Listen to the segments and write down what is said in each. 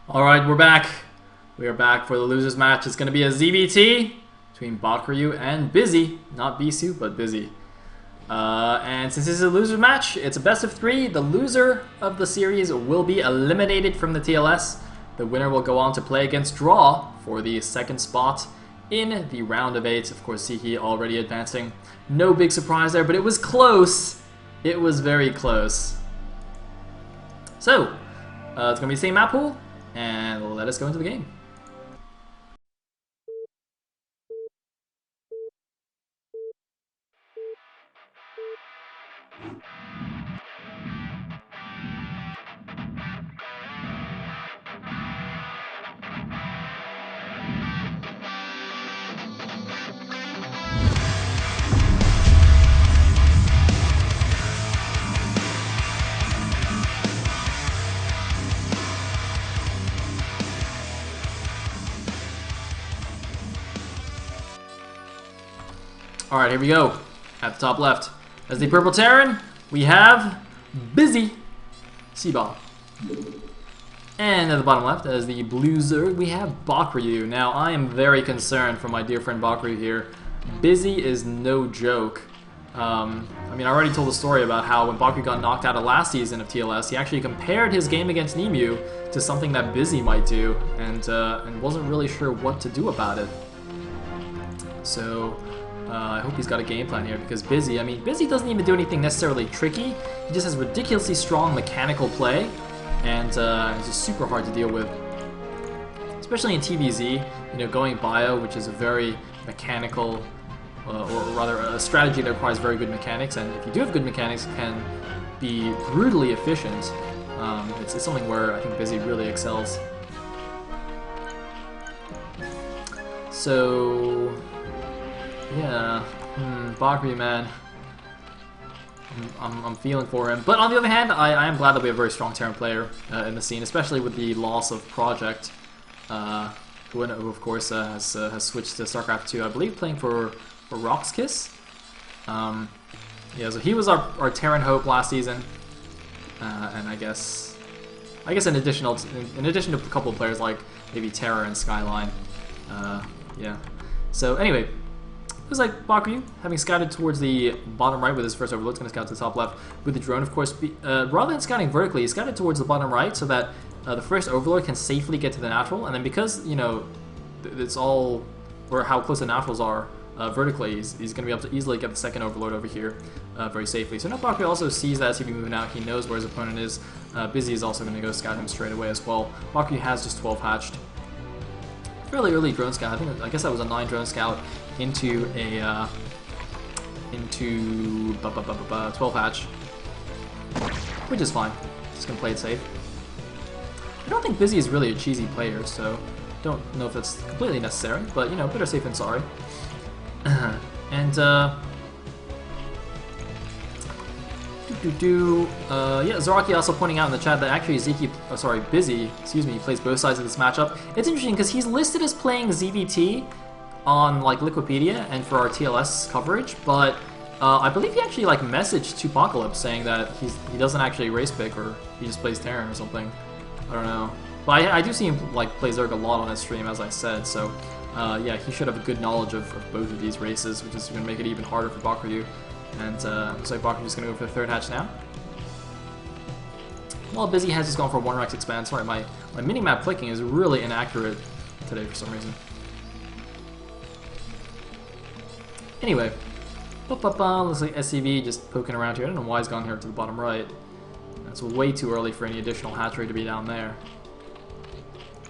Alright, we're back. We are back for the losers match. It's going to be a ZBT between Bakuryu and Busy. Not Bisu, but Busy. And since this is a losers match, it's a best of 3. The loser of the series will be eliminated from the TLS. The winner will go on to play against Draw for the second spot in the round of 8. Of course, Siki already advancing. No big surprise there, but it was close. It was very close. So, it's going to be the same map pool. And let us go into the game. Alright, here we go. At the top left, as the Purple Terran, we have Busy Seaball. And at the bottom left, as the Blue Zerg, we have Bakuryu. Now, I am very concerned for my dear friend Bakuryu here. Busy is no joke. I mean, I already told the story about how when Bakuryu got knocked out of last season of TLS, he actually compared his game against Nemu to something that Busy might do, and wasn't really sure what to do about it. So, I hope he's got a game plan here, because Busy doesn't even do anything necessarily tricky. He just has ridiculously strong mechanical play, and it's just super hard to deal with. Especially in TVZ, you know, going bio, which is a very mechanical, or rather a strategy that requires very good mechanics, and if you do have good mechanics, it can be brutally efficient. It's something where I think Busy really excels. So, yeah, Bakuryu, man. I'm feeling for him. But on the other hand, I am glad that we have a very strong Terran player in the scene, especially with the loss of Project, who of course has switched to StarCraft 2, I believe, playing for Ro16. Yeah, so he was our Terran hope last season, and I guess in addition to a couple of players like maybe Terra and Skyline, yeah. So anyway. Looks like Bakuryu, having scouted towards the bottom right with his first overload, is going to scout to the top left with the drone, of course. Rather than scouting vertically, he scouted towards the bottom right so that the first overlord can safely get to the natural, and then because, you know, it's all, or how close the naturals are vertically, he's going to be able to easily get the second overlord over here very safely. So now Bakuryu also sees that SCV moving out, he knows where his opponent is. Busy is also going to go scout him straight away as well. Bakuryu has just 12 hatched. Fairly early drone scout. I guess that was a 9 drone scout into a 12 hatch, which is fine. Just gonna play it safe. I don't think Busy is really a cheesy player, so don't know if that's completely necessary. But you know, better safe than sorry. And yeah, Zaraki also pointing out in the chat that actually Busy, excuse me, plays both sides of this matchup. It's interesting because he's listed as playing ZVT on like Liquipedia and for our TLS coverage, but I believe he actually like messaged to Apocalypse saying that he doesn't actually race pick, or he just plays Terran or something. I don't know, but I do see him like play Zerg a lot on his stream, as I said. So yeah, he should have a good knowledge of both of these races, which is going to make it even harder for Bakuryu. And looks like Bakuryu's going to go for the third hatch now. While Busy has just gone for 1 Rex expand. Sorry, my mini-map clicking is really inaccurate today for some reason. Anyway, looks like SCV just poking around here. I don't know why he's gone here to the bottom right. That's way too early for any additional hatchery to be down there.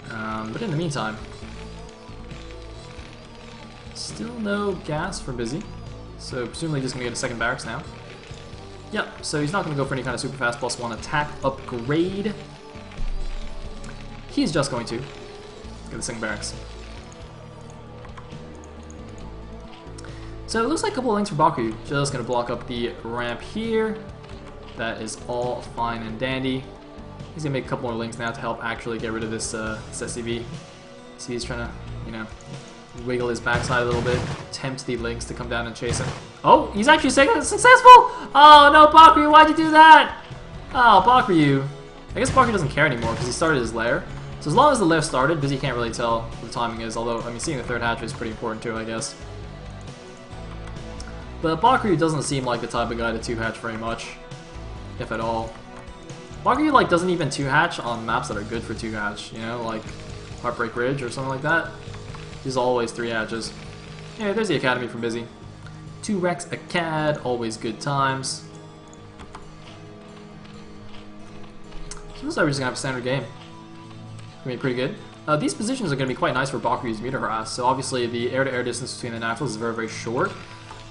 But in the meantime, still no gas for Busy. So presumably just going to get a second barracks now. Yep, so he's not going to go for any kind of super fast +1 attack upgrade. He's just going to get the second barracks. So it looks like a couple of links for Bakuryu. Just going to block up the ramp here. That is all fine and dandy. He's going to make a couple more links now to help actually get rid of this SCV. See, he's trying to, you know, wiggle his backside a little bit, tempt the links to come down and chase him. Oh, he's actually successful! Oh no, Bakuryu, why'd you do that? Oh, Bakuryu. I guess Bakuryu doesn't care anymore because he started his lair. So as long as the lift started, Busy can't really tell what the timing is, although, I mean, seeing the third hatchery is pretty important too, I guess. But Bakuryu doesn't seem like the type of guy to 2-hatch very much, if at all. Bakuryu, like, doesn't even 2-hatch on maps that are good for 2-hatch, you know, like Heartbreak Ridge or something like that. He's always 3 hatches. Yeah, there's the Academy from Busy. 2 Rex Acad, always good times. So looks like we're just gonna have a standard game. Gonna be pretty good. These positions are gonna be quite nice for Bakuryu's meter harass. So obviously the air-to-air distance between the naturals is very, very short.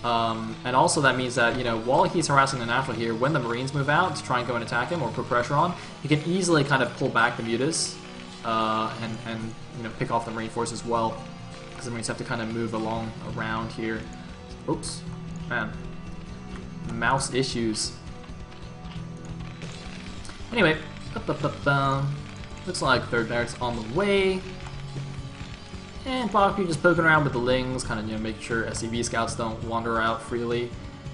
And also that means that, you know, while he's harassing the natural here, when the Marines move out to try and go and attack him or put pressure on, he can easily kind of pull back the mutas and you know, pick off the Marine force as well. Because the Marines have to kind of move along around here. Oops, man, mouse issues. Anyway, looks like third barracks on the way. And Bakuryu just poking around with the lings, kind of, you know, making sure SCV scouts don't wander out freely,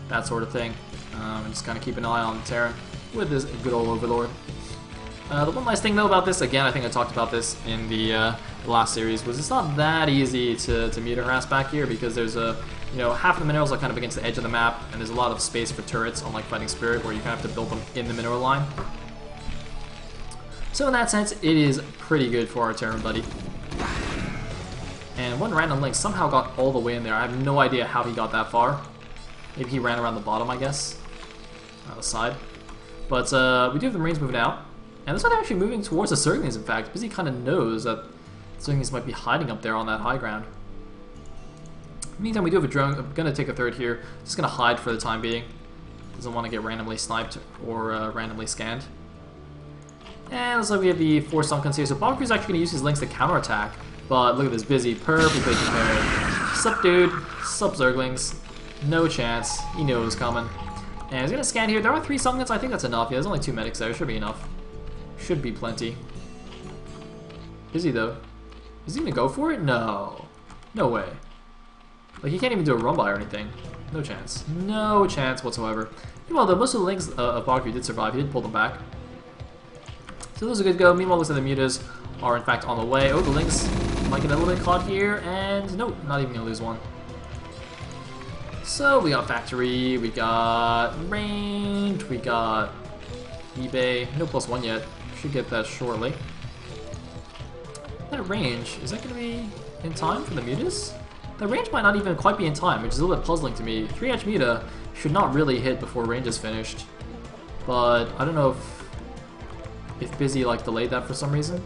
that sort of thing. And just kind of keep an eye on Terran with this good old Overlord. The one nice thing though about this, again, I think I talked about this in the last series, was it's not that easy to meter harass back here because there's a, you know, half of the minerals are kind of against the edge of the map, and there's a lot of space for turrets, unlike Fighting Spirit, where you kind of have to build them in the mineral line. So in that sense, it is pretty good for our Terran buddy. And one random link somehow got all the way in there. I have no idea how he got that far. Maybe he ran around the bottom, I guess. On the side. But we do have the Marines moving out. And this one actually moving towards the Zerglings, in fact, because he kind of knows that Zerglings might be hiding up there on that high ground. Meantime, we do have a drone. I'm going to take a third here. Just going to hide for the time being. Doesn't want to get randomly sniped or randomly scanned. And looks like we have the 4 Sunkuns here. So Bakuryu's actually going to use his links to counterattack. But look at this, Busy, perfectly prepared. Sup, dude? Sup, Zerglings? No chance. He knew it was coming. And he's going to scan here. There are 3 Sunkuns. I think that's enough. Yeah, there's only 2 medics there. Should be enough. Should be plenty. Busy, though. Is he going to go for it? No. No way. Like, he can't even do a run-by or anything. No chance. No chance whatsoever. Meanwhile, though, most of the links of Bakuryu did survive. He did pull them back. So those are good go. Meanwhile, looks like the mutas are in fact on the way. Oh, the links might get a little bit caught here, and nope, not even gonna lose one. So we got factory, we got range, we got eBay. No +1 yet. Should get that shortly. That range, is that gonna be in time for the mutas? The range might not even quite be in time, which is a little bit puzzling to me. 3H muta should not really hit before range is finished, but I don't know if Busy like delayed that for some reason.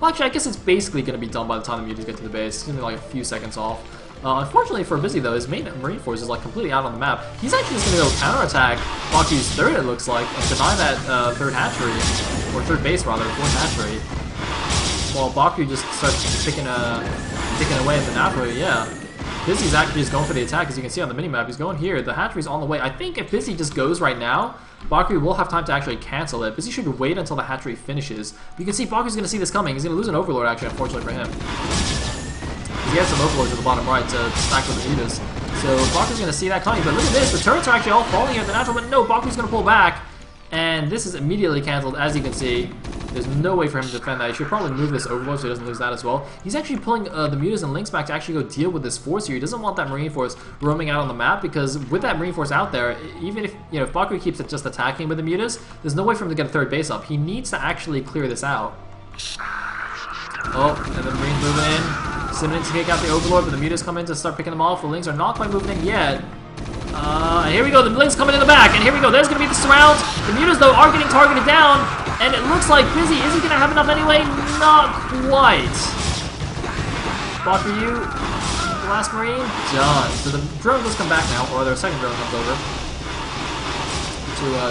Well, actually, I guess it's basically going to be done by the time the mutas get to the base. It's going to be like a few seconds off. Unfortunately for Busy, though, his main Marine force is like completely out on the map. He's actually just going to go counterattack Bakuryu's third, it looks like, and deny that third hatchery, or third base rather, 4th hatchery. While Bakuryu just starts picking away at the natural. Yeah, Busy's actually just going for the attack, as you can see on the minimap. He's going here. The hatchery's on the way. I think if Busy just goes right now, Bakuryu will have time to actually cancel it. Busy should wait until the hatchery finishes. You can see Bakuryu's going to see this coming. He's going to lose an Overlord, actually, unfortunately for him. He has some Overlords at the bottom right to stack with the mutas. So Bakuryu's going to see that coming. But look at this. The turrets are actually all falling here at the natural. But no, Bakuryu's going to pull back. And this is immediately canceled, as you can see. There's no way for him to defend that. He should probably move this Overlord so he doesn't lose that as well. He's actually pulling the mutas and links back to actually go deal with this force here. He doesn't want that Marine force roaming out on the map, because with that Marine force out there, even if, you know, if Bakuryu keeps it just attacking with the mutas, there's no way for him to get a third base up. He needs to actually clear this out. Oh, and the Marines moving in. Simon to take out the Overlord, but the mutas come in to start picking them off. The links are not quite moving in yet. And here we go, the links coming in the back, and here we go, there's going to be the surround. The mutas, though, are getting targeted down, and it looks like Busy, is he going to have enough anyway? Not quite. Bakuryu, the last Marine, done. So the drone does come back now, or their second drone comes over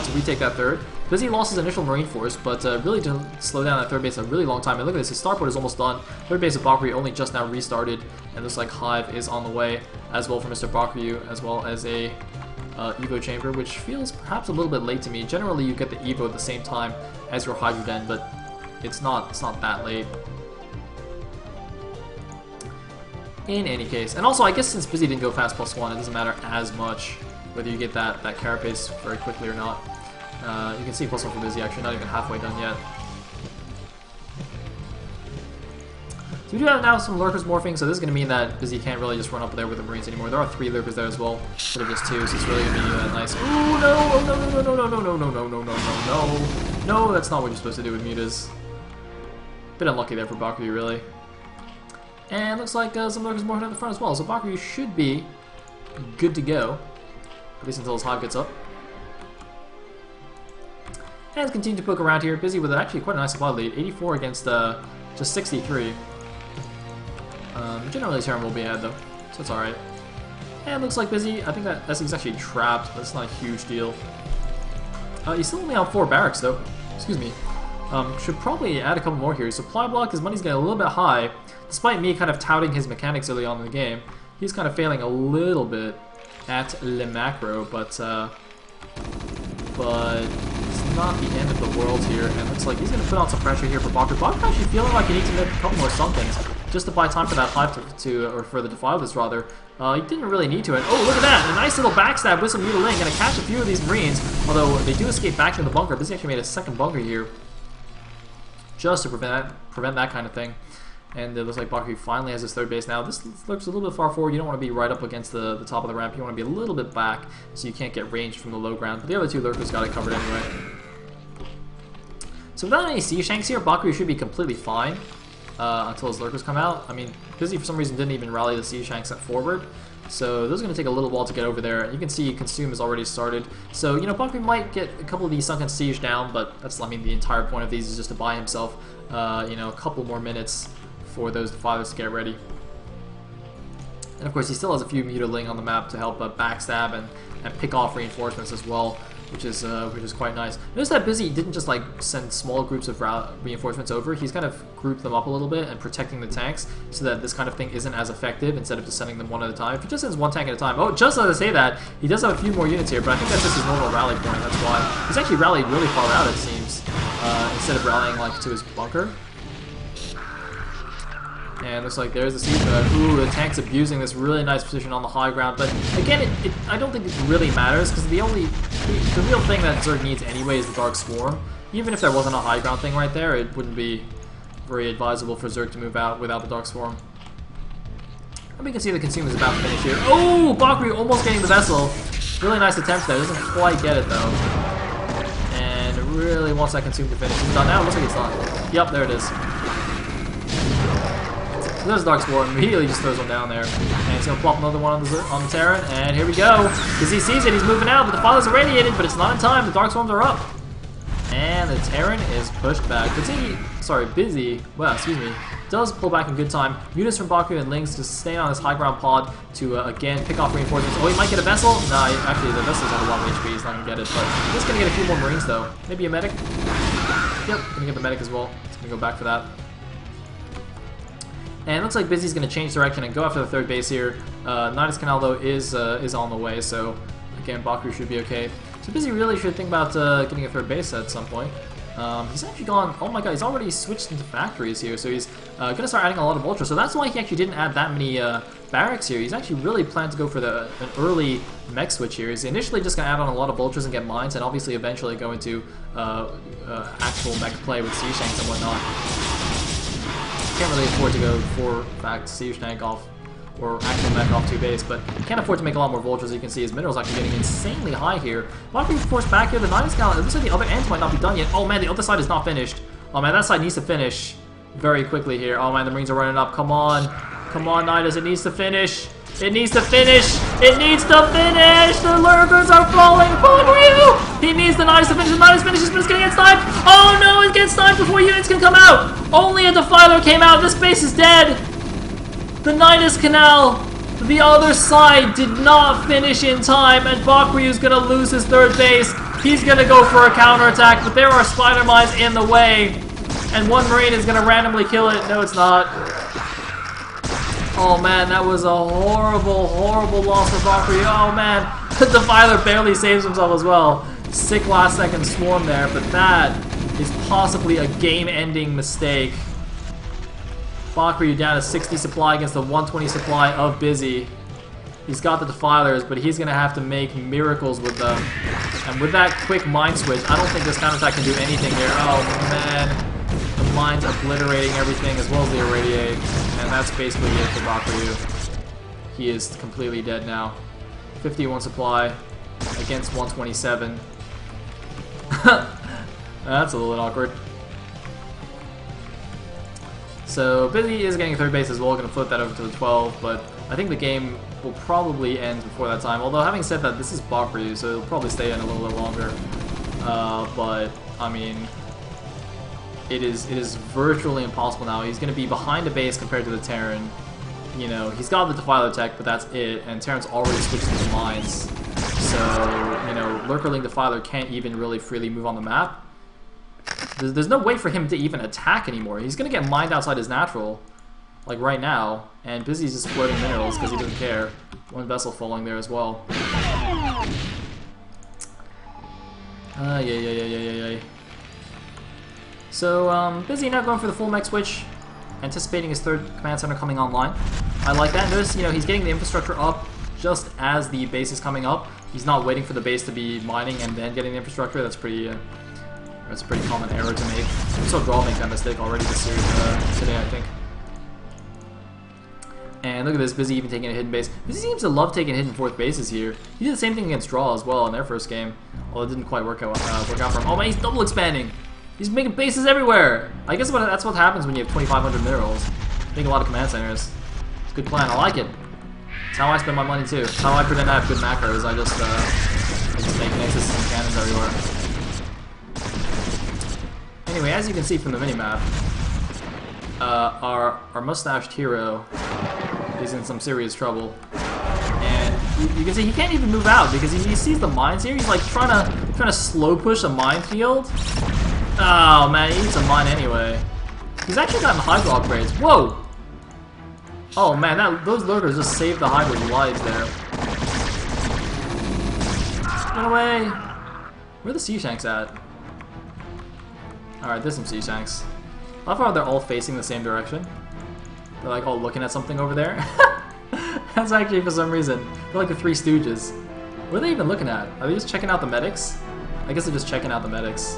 to retake that third. Busy lost his initial Marine force, but really didn't slow down that third base a really long time. And look at this, his starport is almost done. Third base of Bakuryu only just now restarted, and looks like Hive is on the way as well for Mr. Bakuryu, as well as a Evo chamber, which feels perhaps a little bit late to me. Generally, you get the Evo at the same time as your Hydro Den, but it's not that late. In any case, and also I guess since Busy didn't go fast +1, it doesn't matter as much whether you get that carapace very quickly or not. You can see +1 for Busy, actually not even halfway done yet. We do have now some lurkers morphing, so this is going to mean that Busy can't really just run up there with the Marines anymore. There are 3 lurkers there as well, instead of just 2, so it's really going to be nice. Ooh, no! Oh, no, no, no, no, no, no, no, no, no, no, no, no. No, that's not what you're supposed to do with mutas. Bit unlucky there for Bakuryu, really. And looks like some lurkers morphing at the front as well, so Bakuryu should be good to go. At least until his hive gets up. And continue to poke around here. Busy with actually quite a nice supply lead. 84 against just 63. Generally Terran will be ahead though, so it's alright. And looks like Busy, I think that SE's actually trapped, but it's not a huge deal. He's still only on 4 barracks though. Excuse me. Should probably add a couple more here. Supply block, his money's getting a little bit high. Despite me kind of touting his mechanics early on in the game, he's kind of failing a little bit at Le Macro, but it's not the end of the world here, and looks like he's going to put on some pressure here for Bakuryu. Bakuryu actually feeling like he needs to make a couple more Sunkens just to buy time for that hive or for the Defilers rather. He didn't really need to, and oh, look at that! A nice little backstab with some mutiling, gonna catch a few of these Marines, although they do escape back to the bunker. Busy actually made a second bunker here, just to prevent that kind of thing. And it looks like Bakuryu finally has his 3rd base now. This looks a little bit far forward. You don't want to be right up against the top of the ramp. You want to be a little bit back so you can't get ranged from the low ground. But the other 2 lurkers got it covered anyway. So without any siege tanks here, Bakuryu should be completely fine until his lurkers come out. I mean, Busy for some reason didn't even rally the siege tanks forward. So those are going to take a little while to get over there. You can see Consume has already started. So, you know, Bakuryu might get a couple of these Sunken Siege down, but that's, I mean, the entire point of these is just to buy himself, you know, a couple more minutes for those Defilers to get ready. And of course, he still has a few mutiling on the map to help backstab and pick off reinforcements as well, which is quite nice. Notice that Busy didn't just like send small groups of reinforcements over. He's kind of grouped them up a little bit and protecting the tanks so that this kind of thing isn't as effective instead of just sending them one at a time. If he just sends 1 tank at a time, oh, just as I say that, he does have a few more units here, but I think that's just his normal rally point. That's why he's actually rallied really far out, it seems, instead of rallying like to his bunker. And looks like there's the siege mode. Ooh, the tank's abusing this really nice position on the high ground. But again, I don't think it really matters because the real thing that Zerg needs anyway is the Dark Swarm. Even if there wasn't a high ground thing right there, it wouldn't be very advisable for Zerg to move out without the Dark Swarm. And we can see the Consume is about to finish here. Oh, Bakuryu almost getting the vessel. Really nice attempt there. Doesn't quite get it though. And really wants that Consume to finish. It's done now. Looks like it's done. Yep, there it is. So there's Dark Swarm, immediately just throws one down there. And he's going to plop another one on the Terran, and here we go. Because he sees it, he's moving out, but the Defilers are radiated, but it's not in time, the Dark Swarms are up. And the Terran is pushed back. Busy, well, excuse me, does pull back in good time. Mutas from Bakuryu and Lings to stay on his high ground pod to, again, pick off reinforcements. Oh, he might get a vessel? Nah, actually, the vessel's on a lot of HP, he's not going to get it, but he's going to get a few more Marines, though. Maybe a medic? Yep, going to get the medic as well. He's going to go back for that. And it looks like Busy's going to change direction and go after the 3rd base here. Nidus Canal, though, is on the way, so again, Bakuryu should be okay. So Busy really should think about getting a 3rd base at some point. He's actually gone, oh my god, he's already switched into factories here, so he's going to start adding a lot of Ultra. So that's why he actually didn't add that many barracks here. He's actually really planned to go for an early mech switch here. He's initially just going to add on a lot of Ultras and get mines, and obviously eventually go into actual mech play with siege tanks and whatnot. Can't really afford to go for fact siege tank off or actual mech off 2 base, but he can't afford to make a lot more vultures. You can see his minerals actually getting insanely high here. Bakuryu forced back here. The 9 is it looks like the other ends might not be done yet. Oh man, the other side is not finished. Oh man, that side needs to finish very quickly here. Oh man, the Marines are running up. Come on, Nidus, it needs to finish. It needs to finish! It needs to finish! The lurkers are falling! Bakuryu! He needs the Nidus to finish. The Nidus finishes, but it's gonna get sniped! Oh no, it gets sniped before units can come out! Only a Defiler came out! This base is dead! The Nidus Canal, the other side, did not finish in time, and Bakuryu's gonna lose his 3rd base. He's gonna go for a counterattack, but there are spider mines in the way. And 1 Marine is gonna randomly kill it. No, it's not. Oh man, that was a horrible, horrible loss for Bakuryu. Oh man, the Defiler barely saves himself as well. Sick last second swarm there, but that is possibly a game-ending mistake. Bakuryu down to 60 supply against the 120 supply of Busy. He's got the Defilers, but he's going to have to make miracles with them. And with that quick mind switch, I don't think this counterattack can do anything here. Oh man, the mines obliterating everything as well as the irradiate, and that's basically it for Bakuryu. He is completely dead now. 51 supply against 127. That's a little awkward. So Busy is getting a third base as well, going to flip that over to the 12, but I think the game will probably end before that time. Although having said that, this is Bakuryu, so it'll probably stay in a little bit longer. But I mean, it is virtually impossible now. He's going to be behind a base compared to the Terran. You know, he's got the Defiler tech, but that's it, and Terran's already switched into mines. So, you know, Lurkerling Defiler can't even really freely move on the map. There's no way for him to even attack anymore. He's going to get mined outside his natural, like right now, and Busy's just floating minerals because he doesn't care. One vessel falling there as well. Yeah. So, Busy now going for the full mech switch, anticipating his third command center coming online. I like that. Notice, you know, he's getting the infrastructure up just as the base is coming up. He's not waiting for the base to be mining and then getting the infrastructure. That's a pretty common error to make. We saw Draw make that mistake already this series today, I think. And look at this, Busy even taking a hidden base. Busy seems to love taking hidden fourth bases here. He did the same thing against Draw as well in their first game, although it didn't quite work out for him. Oh man, he's double expanding! He's making bases everywhere! I guess that's what happens when you have 2,500 minerals. Making a lot of command centers. It's a good plan, I like it. It's how I spend my money too. It's how I pretend I have good macros. I just make nexus and cannons everywhere. Anyway, as you can see from the minimap, our mustached hero is in some serious trouble. And you can see he can't even move out because he sees the mines here. He's like trying to slow push a minefield. Oh man, he needs a mine anyway. He's actually gotten Hydra upgrades. Whoa! Oh man, those lurkers just saved the Hydra's lives there. Run away! Where are the sea shanks at? Alright, there's some sea shanks. I love how they're all facing the same direction. They're like all looking at something over there. That's actually for some reason. They're like the Three Stooges. What are they even looking at? Are they just checking out the medics? I guess they're just checking out the medics.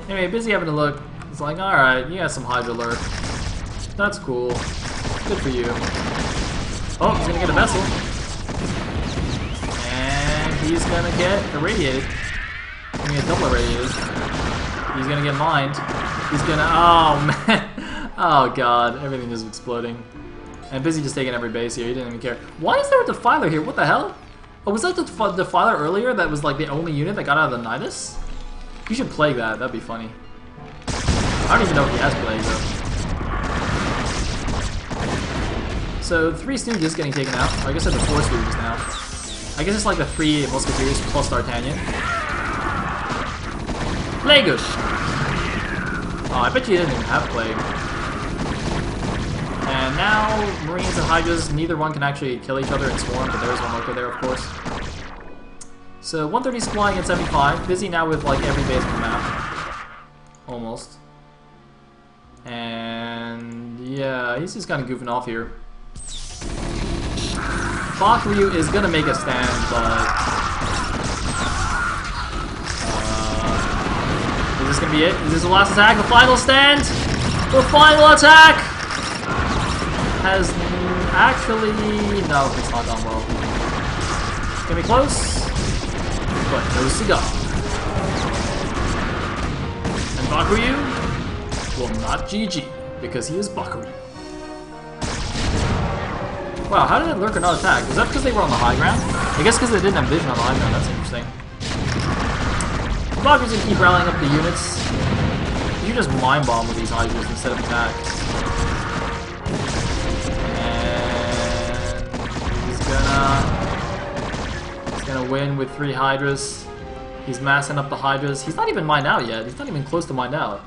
Anyway, Busy having a look. He's like, alright, you got some Hydra lurk. That's cool. Good for you. Oh, he's gonna get a vessel. And he's gonna get irradiated. He's gonna get double irradiated. He's gonna get mined. He's gonna, oh man. Oh god, everything is exploding. And Busy just taking every base here, he didn't even care. Why is there a Defiler here? What the hell? Oh, was that the Defiler earlier that was like the only unit that got out of the Nidus? You should plague that, that'd be funny. I don't even know if he has plague though. So, 3 Stooges getting taken out. Or I guess it's the 4 Stooges now. I guess it's like the 3 Musketeers plus D'Artagnan. Plague! Oh, I bet you didn't even have plague. And now, Marines and Hydras, neither one can actually kill each other in Swarm, but there's one lurker there, of course. So 130 supply against 75. Busy now with like every base on the map. Almost. And yeah, he's just kind of goofing off here. Bakuryu is gonna make a stand, but is this gonna be it? Is this the last attack? The final stand? The final attack has actually no, it's not gone well. It's gonna be close. But no cigar. And Bakuryu will not GG, because he is Bakuryu. Wow, how did that lurker not attack? Was that because they were on the high ground? I guess because they didn't have vision on the high ground, that's interesting. Bakuryu's gonna keep rallying up the units. You just mind bomb with these Hydras instead of attack. And he's gonna win with 3 Hydras. He's massing up the Hydras. He's not even mined out yet. He's not even close to mined out.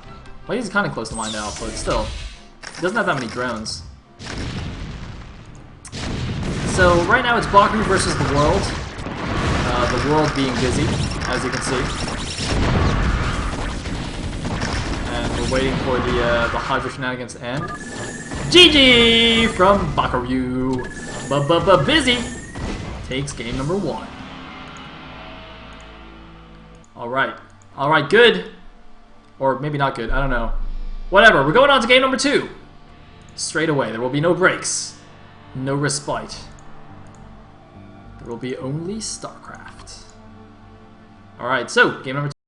Well, he's kind of close to mined out, but still. He doesn't have that many drones. So right now it's Bakuryu versus the world. The world being busy, as you can see. And we're waiting for the Hydra shenanigans to end. GG from Bakuryu. But Busy takes game number 1. Alright. Alright, good. Or maybe not good, I don't know. Whatever, we're going on to game number 2. Straight away, there will be no breaks. No respite. There will be only StarCraft. Alright, so, game number 2.